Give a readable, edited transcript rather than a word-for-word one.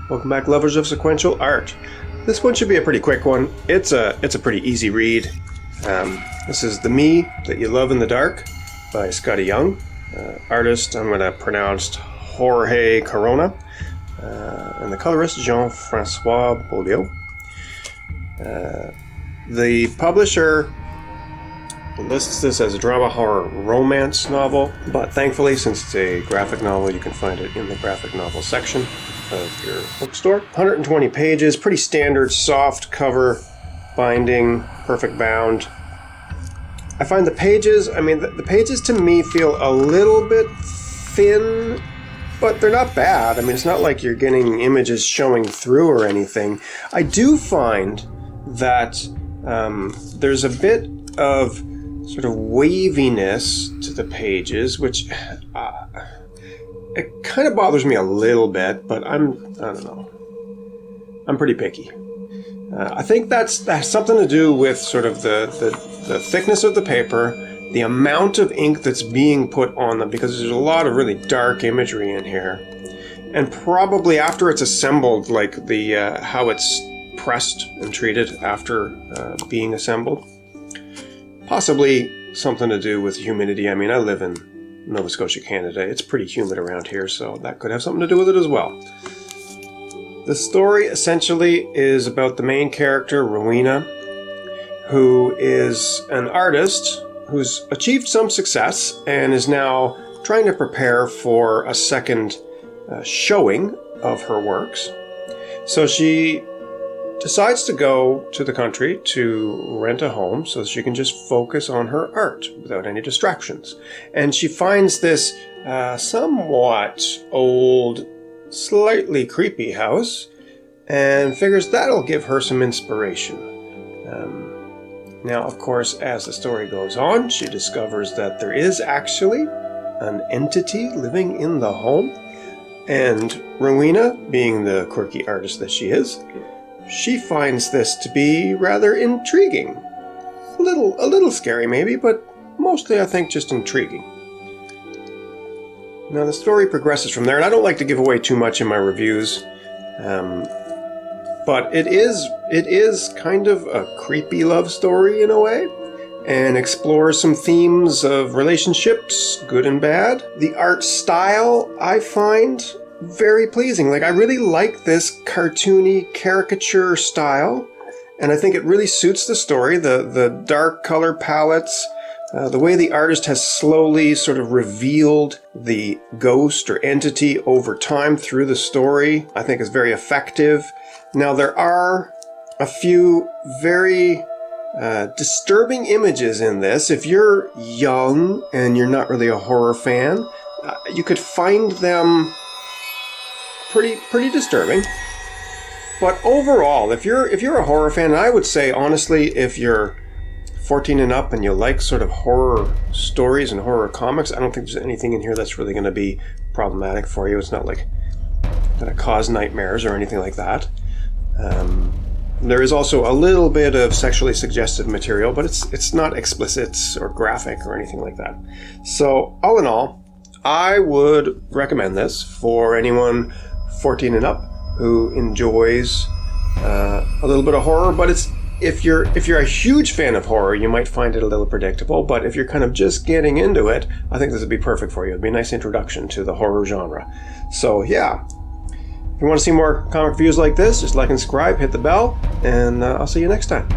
Welcome back, lovers of sequential art. This one should be a pretty quick one. It's a pretty easy read. This is The Me That You Love in the Dark by Scottie Young. Artist, I'm going to pronounce Jorge Corona. And the colorist, Jean-Francois Beaulieu. The publisher lists this as a drama horror romance novel, but thankfully, since it's a graphic novel, you can find it in the graphic novel section of your bookstore. 120 pages, pretty standard soft cover binding, perfect bound. I find the pages, the pages to me feel a little bit thin, but they're not bad. It's not like you're getting images showing through or anything. I do find that there's a bit of sort of waviness to the pages, which it kind of bothers me a little bit, but I don't know. I'm pretty picky. I think that's something to do with sort of the thickness of the paper, the amount of ink that's being put on them, because there's a lot of really dark imagery in here. And probably after it's assembled, like the how it's pressed and treated after being assembled. Possibly something to do with humidity. I live in Nova Scotia, Canada. It's pretty humid around here, so that could have something to do with it as well. The story essentially is about the main character, Rowena, who is an artist who's achieved some success and is now trying to prepare for a second showing of her works. So she decides to go to the country to rent a home so she can just focus on her art without any distractions. And she finds this somewhat old, slightly creepy house and figures that'll give her some inspiration. Now, of course, as the story goes on, she discovers that there is actually an entity living in the home. And Rowena, being the quirky artist that she is, she finds this to be rather intriguing. A little scary maybe, but mostly I think just intriguing. Now the story progresses from there, and I don't like to give away too much in my reviews, but it is kind of a creepy love story in a way, and explores some themes of relationships, good and bad. The art style I find very pleasing. I really like this cartoony caricature style, and I think it really suits the story. The dark color palettes, the way the artist has slowly sort of revealed the ghost or entity over time through the story, I think is very effective. Now there are a few very disturbing images in this. If you're young and you're not really a horror fan, you could find them pretty disturbing. But overall, if you're a horror fan, and I would say honestly, if you're 14 and up and you like sort of horror stories and horror comics, I don't think there's anything in here that's really going to be problematic for you. It's not like going to cause nightmares or anything like that. There is also a little bit of sexually suggestive material, but it's not explicit or graphic or anything like that. So all in all, I would recommend this for anyone 14 and up who enjoys a little bit of horror, but if you're a huge fan of horror, you might find it a little predictable, but if you're kind of just getting into it, I think this would be perfect for you. It'd be a nice introduction to the horror genre. So yeah, if you want to see more comic reviews like this, just like and subscribe, hit the bell, and I'll see you next time.